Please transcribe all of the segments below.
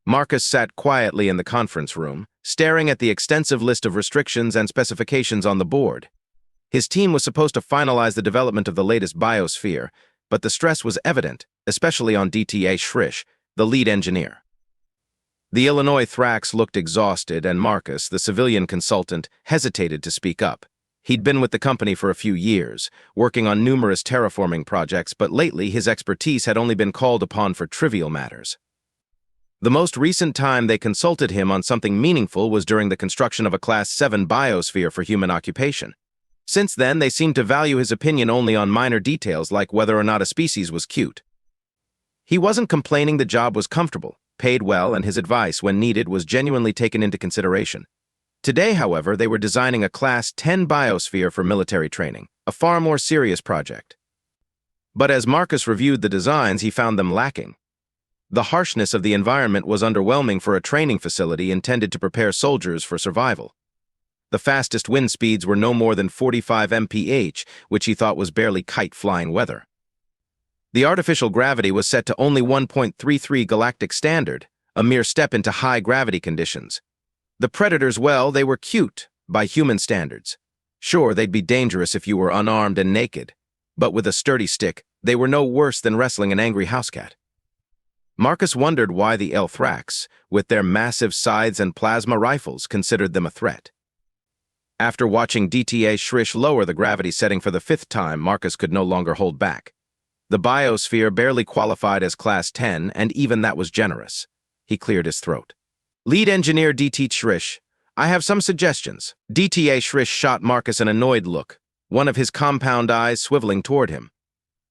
Marcus sat quietly in the conference room, staring at the extensive list of restrictions and specifications on the board. His team was supposed to finalize the development of the latest biosphere, but the stress was evident, especially on DTA Shrish, the lead engineer. The Illinois Thrax looked exhausted, and Marcus, the civilian consultant, hesitated to speak up. He'd been with the company for a few years, working on numerous terraforming projects, but lately his expertise had only been called upon for trivial matters. The most recent time they consulted him on something meaningful was during the construction of a Class 7 biosphere for human occupation. Since then, they seemed to value his opinion only on minor details like whether or not a species was cute. He wasn't complaining the job was comfortable, paid well, and his advice, when needed, was genuinely taken into consideration. Today, however, they were designing a Class 10 biosphere for military training, a far more serious project. But as Marcus reviewed the designs, he found them lacking. The harshness of the environment was underwhelming for a training facility intended to prepare soldiers for survival. The fastest wind speeds were no more than 45 mph, which he thought was barely kite-flying weather. The artificial gravity was set to only 1.33 galactic standard, a mere step into high-gravity conditions. The predators, well, they were cute, by human standards. Sure, they'd be dangerous if you were unarmed and naked, but with a sturdy stick, they were no worse than wrestling an angry housecat. Marcus wondered why the Thrax, with their massive scythes and plasma rifles, considered them a threat. After watching DTA Shrish lower the gravity setting for the 5th time, Marcus could no longer hold back. The biosphere barely qualified as Class 10, and even that was generous. He cleared his throat. Lead engineer DT Shrish, I have some suggestions. DTA Shrish shot Marcus an annoyed look, one of his compound eyes swiveling toward him.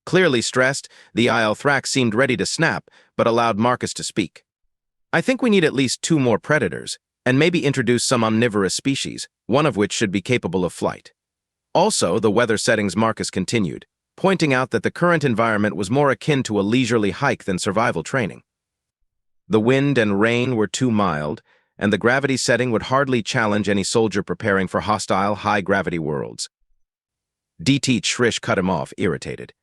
Clearly stressed, the Thrax seemed ready to snap, but allowed Marcus to speak. I think we need at least 2 more predators, and maybe introduce some omnivorous species, one of which should be capable of flight. Also, the weather settings, Marcus continued, pointing out that the current environment was more akin to a leisurely hike than survival training. The wind and rain were too mild, and the gravity setting would hardly challenge any soldier preparing for hostile, high-gravity worlds. DT Shrish cut him off, irritated.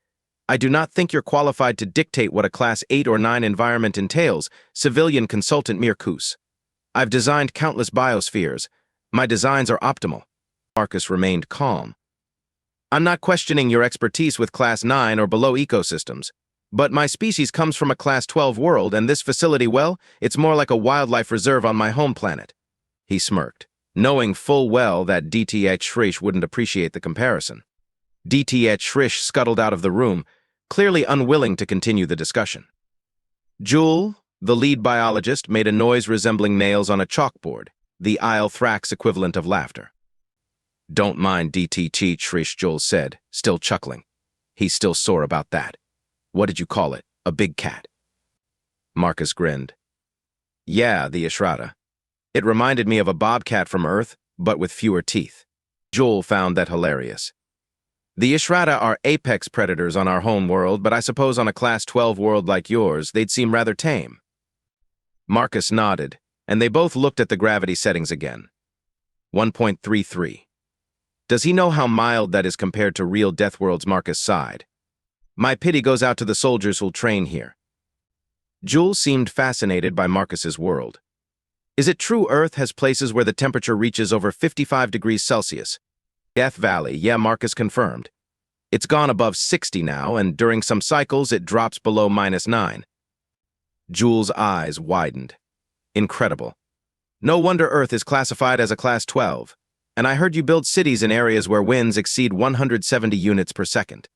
I do not think you're qualified to dictate what a Class 8 or 9 environment entails, civilian consultant Mirkus. I've designed countless biospheres. My designs are optimal. Marcus remained calm. I'm not questioning your expertise with Class 9 or below ecosystems, but my species comes from a Class 12 world, and this facility, well, it's more like a wildlife reserve on my home planet. He smirked, knowing full well that DTH Shrish wouldn't appreciate the comparison. DTH Shrish scuttled out of the room, clearly unwilling to continue the discussion. Jewel, the lead biologist, made a noise resembling nails on a chalkboard, the Thrax equivalent of laughter. Don't mind DTT Shrish, Jewel said, still chuckling. He's still sore about that. What did you call it? A big cat? Marcus grinned. Yeah, the Ishrata. It reminded me of a bobcat from Earth, but with fewer teeth. Jewel found that hilarious. The Ishrata are apex predators on our home world, but I suppose on a Class 12 world like yours, they'd seem rather tame. Marcus nodded, and they both looked at the gravity settings again. 1.33. Does he know how mild that is compared to real Deathworlds? Marcus sighed. My pity goes out to the soldiers who'll train here. Jewel seemed fascinated by Marcus's world. Is it true Earth has places where the temperature reaches over 55 degrees Celsius? Death Valley, yeah, Marcus confirmed. It's gone above 60 now, and during some cycles it drops below -9. Jewel's eyes widened. Incredible. No wonder Earth is classified as a Class 12. And I heard you build cities in areas where winds exceed 170 units per second.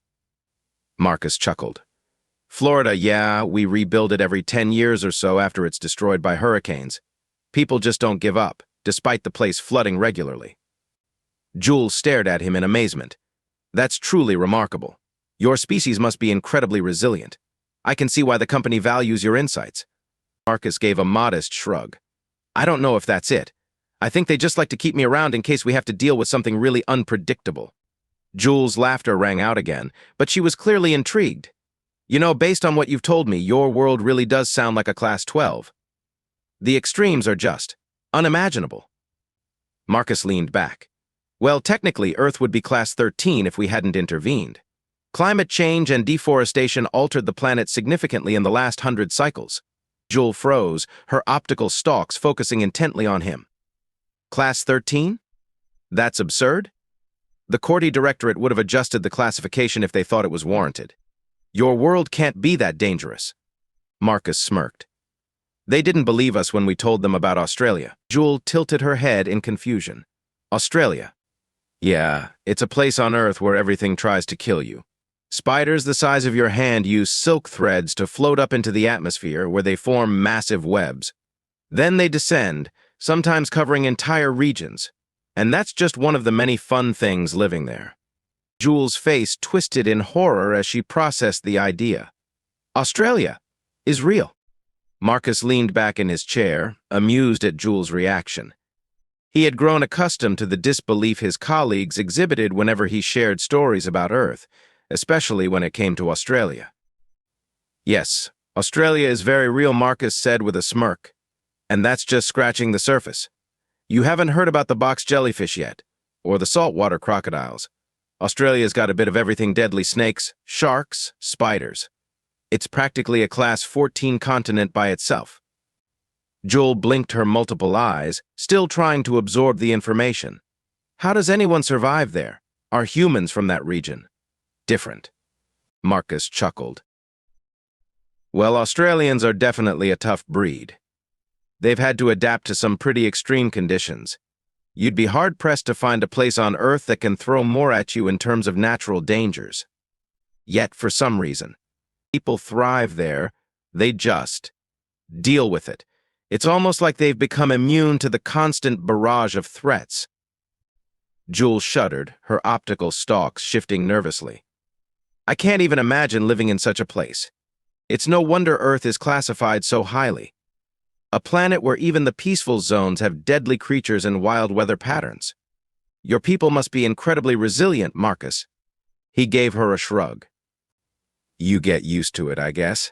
Marcus chuckled. Florida, yeah, we rebuild it every 10 years or so after it's destroyed by hurricanes. People just don't give up, despite the place flooding regularly. Jewel stared at him in amazement. That's truly remarkable. Your species must be incredibly resilient. I can see why the company values your insights. Marcus gave a modest shrug. I don't know if that's it. I think they just like to keep me around in case we have to deal with something really unpredictable. Jewel's laughter rang out again, but she was clearly intrigued. You know, based on what you've told me, your world really does sound like a Class 12. The extremes are just unimaginable. Marcus leaned back. Well, technically, Earth would be Class 13 if we hadn't intervened. Climate change and deforestation altered the planet significantly in the last 100 cycles. Jewel froze, her optical stalks focusing intently on him. Class 13? That's absurd? The Corti Directorate would have adjusted the classification if they thought it was warranted. Your world can't be that dangerous. Marcus smirked. They didn't believe us when we told them about Australia. Jewel tilted her head in confusion. Australia? Yeah, it's a place on Earth where everything tries to kill you. Spiders the size of your hand use silk threads to float up into the atmosphere where they form massive webs. Then they descend, sometimes covering entire regions. And that's just one of the many fun things living there. Jewel's face twisted in horror as she processed the idea. Australia is real. Marcus leaned back in his chair, amused at Jewel's reaction. He had grown accustomed to the disbelief his colleagues exhibited whenever he shared stories about Earth, especially when it came to Australia. Yes, Australia is very real, Marcus said with a smirk. And that's just scratching the surface. You haven't heard about the box jellyfish yet, or the saltwater crocodiles. Australia's got a bit of everything: deadly snakes, sharks, spiders. It's practically a Class 14 continent by itself. Jewel blinked her multiple eyes, still trying to absorb the information. How does anyone survive there? Are humans from that region different? Marcus chuckled. Well, Australians are definitely a tough breed. They've had to adapt to some pretty extreme conditions. You'd be hard-pressed to find a place on Earth that can throw more at you in terms of natural dangers. Yet, for some reason, people thrive there. They just deal with it. It's almost like they've become immune to the constant barrage of threats. Jewel shuddered, her optical stalks shifting nervously. I can't even imagine living in such a place. It's no wonder Earth is classified so highly. A planet where even the peaceful zones have deadly creatures and wild weather patterns. Your people must be incredibly resilient, Marcus. He gave her a shrug. You get used to it, I guess.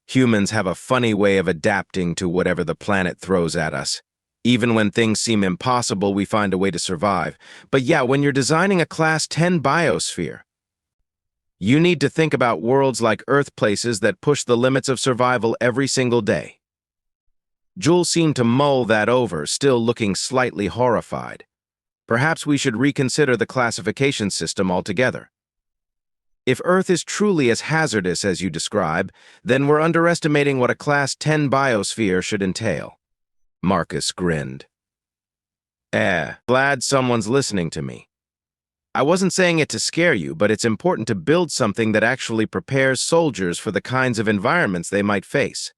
Humans have a funny way of adapting to whatever the planet throws at us. Even when things seem impossible, we find a way to survive. But yeah, when you're designing a Class 10 biosphere, you need to think about worlds like Earth, places that push the limits of survival every single day. Jewel seemed to mull that over, still looking slightly horrified. Perhaps we should reconsider the classification system altogether. If Earth is truly as hazardous as you describe, then we're underestimating what a Class 10 biosphere should entail. Marcus grinned. Glad someone's listening to me. I wasn't saying it to scare you, but it's important to build something that actually prepares soldiers for the kinds of environments they might face.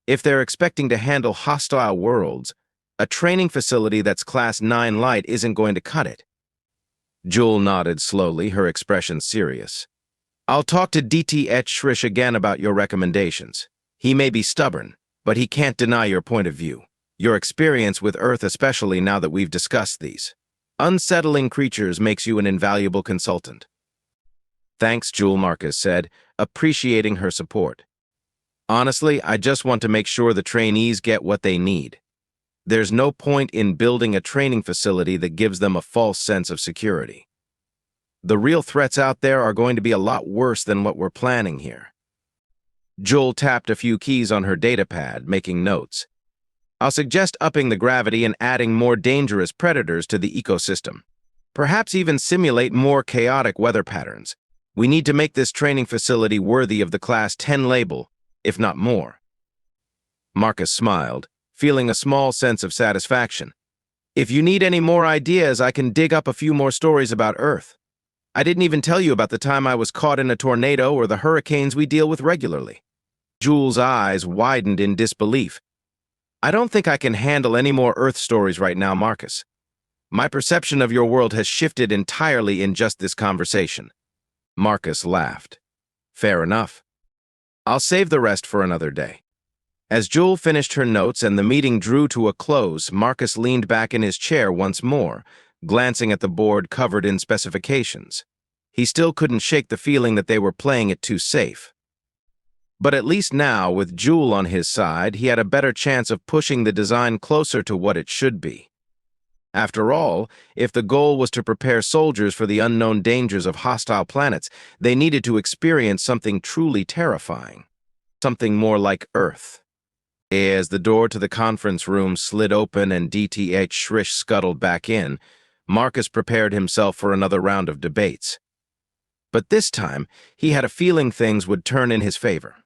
If they're expecting to handle hostile worlds, a training facility that's Class 9 light isn't going to cut it. Jewel nodded slowly, her expression serious. I'll talk to DTH Shrish again about your recommendations. He may be stubborn, but he can't deny your point of view. Your experience with Earth, especially now that we've discussed these unsettling creatures, makes you an invaluable consultant. Thanks, Jewel, Marcus said, appreciating her support. Honestly, I just want to make sure the trainees get what they need. There's no point in building a training facility that gives them a false sense of security. The real threats out there are going to be a lot worse than what we're planning here. Jewel tapped a few keys on her datapad, making notes. I'll suggest upping the gravity and adding more dangerous predators to the ecosystem. Perhaps even simulate more chaotic weather patterns. We need to make this training facility worthy of the Class 10 label, if not more. Marcus smiled, feeling a small sense of satisfaction. If you need any more ideas, I can dig up a few more stories about Earth. I didn't even tell you about the time I was caught in a tornado or the hurricanes we deal with regularly. Jewel's eyes widened in disbelief. I don't think I can handle any more Earth stories right now, Marcus. My perception of your world has shifted entirely in just this conversation. Marcus laughed. Fair enough. I'll save the rest for another day. As Jewel finished her notes and the meeting drew to a close, Marcus leaned back in his chair once more, glancing at the board covered in specifications. He still couldn't shake the feeling that they were playing it too safe. But at least now, with Jewel on his side, he had a better chance of pushing the design closer to what it should be. After all, if the goal was to prepare soldiers for the unknown dangers of hostile planets, they needed to experience something truly terrifying. Something more like Earth. As the door to the conference room slid open and DTH Shrish scuttled back in, Marcus prepared himself for another round of debates. But this time, he had a feeling things would turn in his favor.